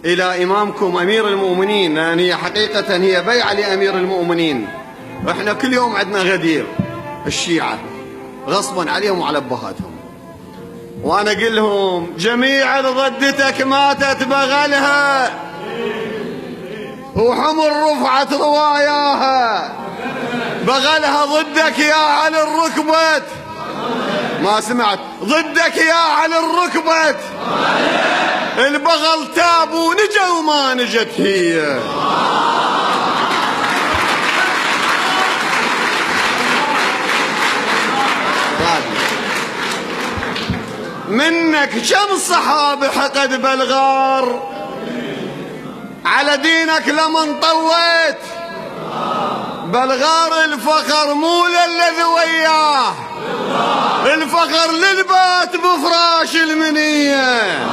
إلى إمامكم أمير المؤمنين، لأن هي حقيقة هي بيعة لأمير المؤمنين. إحنا كل يوم عندنا غدير الشيعة غصبا عليهم وعلى أبهاتهم، وأنا أقول لهم جميع ضدتك ماتت بغلها وحمر رفعت رواياها، بغلها ضدك يا علي الركبت. ما سمعت؟ ضدك يا علي الركبت. البغل تاب ونجا وما نجت هي. منك كم صحابي حقد بالغار على دينك لمن طويت. بالغار الفخر مو للذي وياه، الفخر للبات بفراش المنيه.